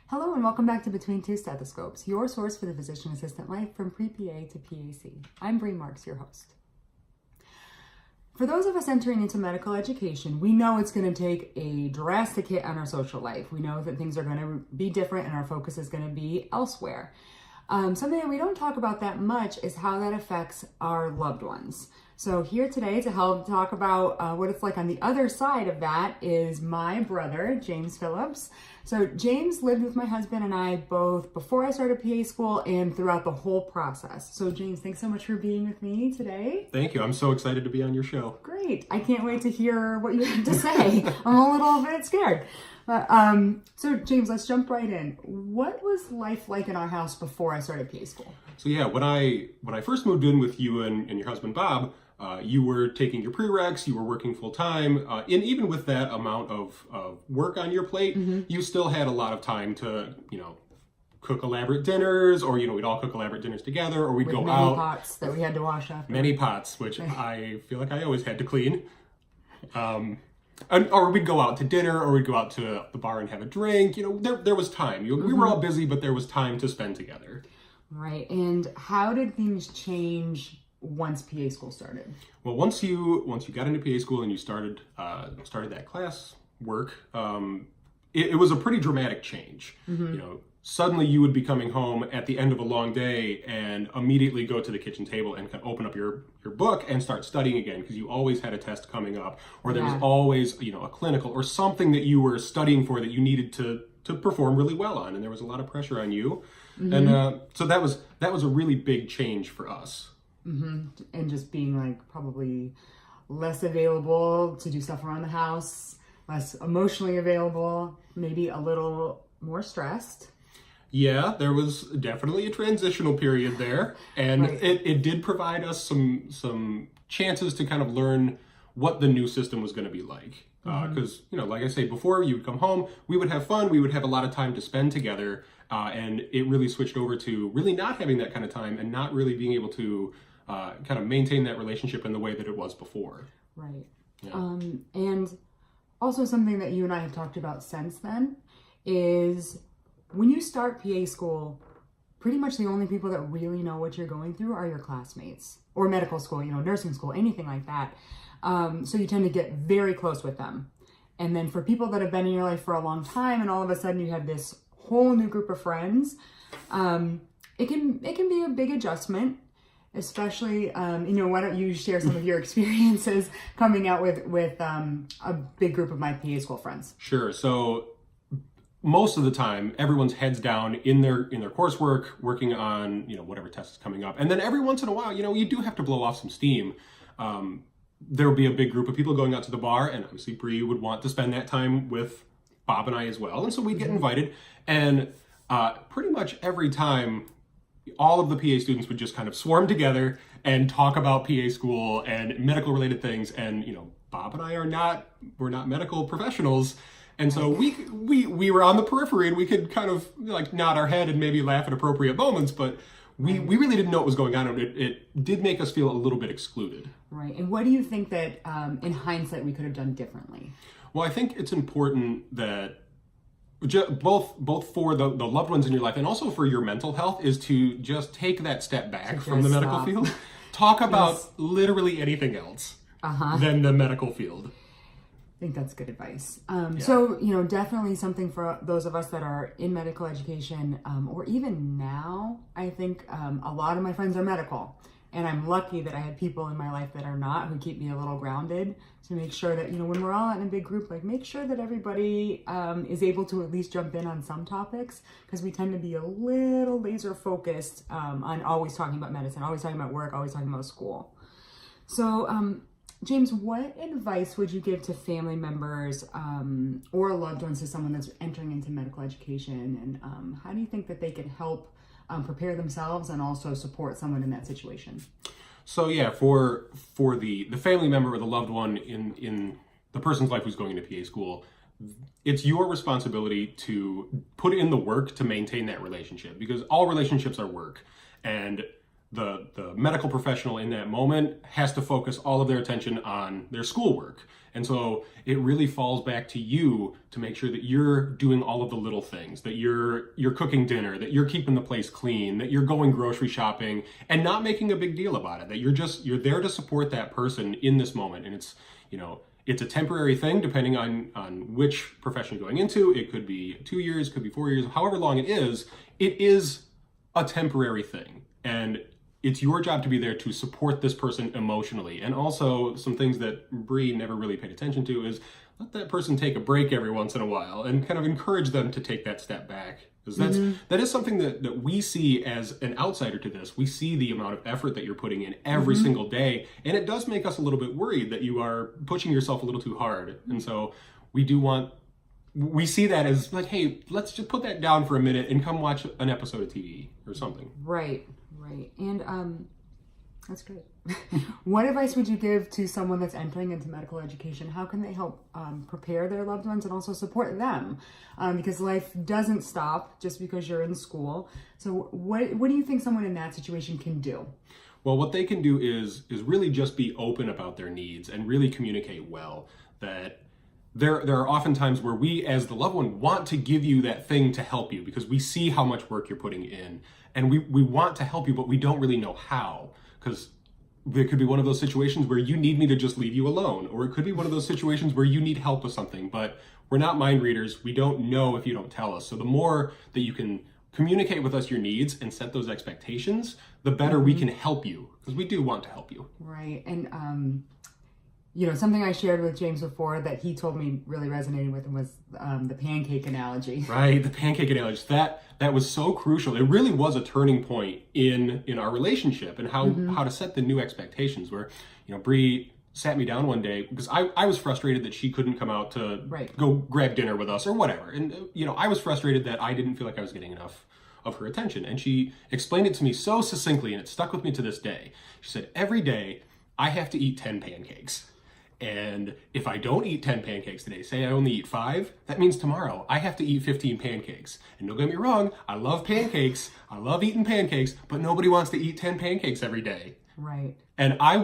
Hello and welcome back to Between Two Stethoscopes, your source for the physician assistant life from pre-PA to PAC. I'm Bree Marks, your host. For those of us entering into medical education, we know it's going to take a drastic hit on our social life. We know that things are going to be different and our focus is going to be elsewhere. Something that we don't talk about that much is how that affects our loved ones. So here today to help talk about what it's like on the other side of that is my brother, James Phillips. So James lived with my husband and I both before I started PA school and throughout the whole process. So James, thanks so much for being with me today. Thank you. I'm so excited to be on your show. Great. I can't wait to hear what you have to say. I'm a little bit scared. So James, let's jump right in. What was life like in our house before I started PA school? So yeah, when I first moved in with you and your husband Bob, you were taking your pre-reqs, you were working full time, and even with that amount of work on your plate, you still had a lot of time to, cook elaborate dinners, or, we'd all cook elaborate dinners together, or we'd With go many out. pots that we had to wash after. Many pots, which I feel like I always had to clean. Or we'd go out to dinner, or we'd go out to the bar and have a drink. There was time. We were all busy, but there was time to spend together. Right. And how did things change once PA school started? Well, once you got into PA school and you started that class work, it was a pretty dramatic change. Suddenly you would be coming home at the end of a long day and immediately go to the kitchen table and kind of open up your book and start studying again, because you always had a test coming up, or there was always a clinical or something that you were studying for that you needed to perform really well on, and there was a lot of pressure on you. And so that was a really big change for us. And just being like probably less available to do stuff around the house, less emotionally available, maybe a little more stressed. Yeah, there was definitely a transitional period there, and it did provide us some chances to kind of learn what the new system was going to be like. Because, like I say, before you would come home, we would have fun, we would have a lot of time to spend together, and it really switched over to really not having that kind of time and not really being able to kind of maintain that relationship in the way that it was before. Right. Yeah. And also something that you and I have talked about since then is when you start PA school, pretty much the only people that really know what you're going through are your classmates, or medical school, nursing school, anything like that. So you tend to get very close with them. And then for people that have been in your life for a long time and all of a sudden you have this whole new group of friends, it can be a big adjustment. Especially, why don't you share some of your experiences coming out with a big group of my PA school friends? Sure. So most of the time, everyone's heads down in their coursework, working on whatever test is coming up, and then every once in a while, you do have to blow off some steam. There will be a big group of people going out to the bar, and obviously Bree would want to spend that time with Bob and I as well, and so we'd get invited, and pretty much every time, all of the PA students would just kind of swarm together and talk about PA school and medical related things. And, Bob and I we're not medical professionals. And so we were on the periphery and we could kind of nod our head and maybe laugh at appropriate moments, but we really didn't know what was going on. And it did make us feel a little bit excluded. Right. And what do you think that in hindsight we could have done differently? Well, I think it's important that both for the loved ones in your life and also for your mental health is to just take that step back from the medical field. Talk about literally anything else than the medical field. I think that's good advice. So, definitely something for those of us that are in medical education, or even now, I think a lot of my friends are medical. And I'm lucky that I have people in my life that are not, who keep me a little grounded to make sure that, when we're all in a big group, make sure that everybody is able to at least jump in on some topics, because we tend to be a little laser focused on always talking about medicine, always talking about work, always talking about school. So, James, what advice would you give to family members or loved ones to someone that's entering into medical education? And how do you think that they can help prepare themselves and also support someone in that situation? So yeah, for the family member or the loved one in the person's life who's going into PA school, it's your responsibility to put in the work to maintain that relationship, because all relationships are work, and the medical professional in that moment has to focus all of their attention on their schoolwork. And so it really falls back to you to make sure that you're doing all of the little things, that you're cooking dinner, that you're keeping the place clean, that you're going grocery shopping and not making a big deal about it, that you're there to support that person in this moment. And it's, it's a temporary thing depending on which profession you're going into. It could be 2 years, could be 4 years, however long it is a temporary thing. And it's your job to be there to support this person emotionally. And also some things that Bree never really paid attention to is let that person take a break every once in a while and kind of encourage them to take that step back. Because that is something that we see as an outsider to this. We see the amount of effort that you're putting in every single day. And it does make us a little bit worried that you are pushing yourself a little too hard. And so we see that as like, hey, let's just put that down for a minute and come watch an episode of TV or something. Right. And that's great. What advice would you give to someone that's entering into medical education? How can they help prepare their loved ones and also support them? Because life doesn't stop just because you're in school. So what do you think someone in that situation can do? Well, what they can do is really just be open about their needs and really communicate well. That there are often times where we, as the loved one, want to give you that thing to help you because we see how much work you're putting in. And we want to help you, but we don't really know how. Because there could be one of those situations where you need me to just leave you alone. Or it could be one of those situations where you need help with something. But we're not mind readers. We don't know if you don't tell us. So the more that you can communicate with us your needs and set those expectations, the better we can help you. Because we do want to help you. Right. And something I shared with James before that he told me really resonated with him was the pancake analogy. Right, the pancake analogy. That was so crucial. It really was a turning point in our relationship and how to set the new expectations. Where, Bree sat me down one day because I was frustrated that she couldn't come out to go grab dinner with us or whatever. And, I was frustrated that I didn't feel like I was getting enough of her attention. And she explained it to me so succinctly, and it stuck with me to this day. She said, every day I have to eat 10 pancakes. And if I don't eat 10 pancakes today, say I only eat 5, that means tomorrow I have to eat 15 pancakes. And don't get me wrong, I love pancakes. I love eating pancakes, but nobody wants to eat 10 pancakes every day. Right. And I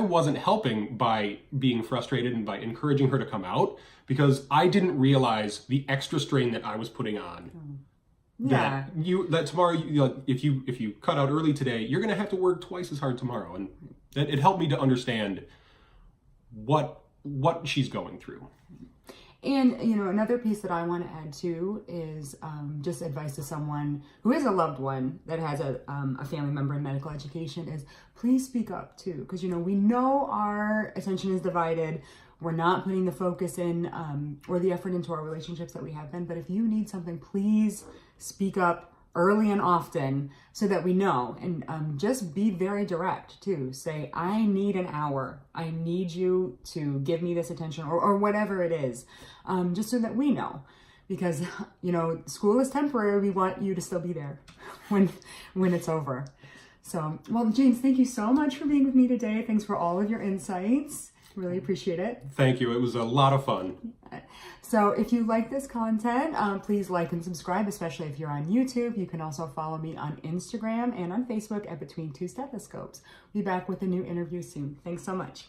wasn't helping by being frustrated and by encouraging her to come out because I didn't realize the extra strain that I was putting on. Yeah. That tomorrow, if you cut out early today, you're going to have to work twice as hard tomorrow. And it helped me to understand what she's going through. And, another piece that I want to add too is just advice to someone who is a loved one that has a family member in medical education is please speak up too. Because, we know our attention is divided. We're not putting the focus in or the effort into our relationships that we have been. But if you need something, please speak up early and often so that we know, and just be very direct too. Say, I need an hour. I need you to give me this attention or whatever it is, just so that we know, because, school is temporary. We want you to still be there when it's over. So, well, James, thank you so much for being with me today. Thanks for all of your insights. Really appreciate it. Thank you. It was a lot of fun. So if you like this content, please like and subscribe, especially if you're on YouTube. You can also follow me on Instagram and on Facebook at Between Two Stethoscopes. We'll be back with a new interview soon. Thanks so much.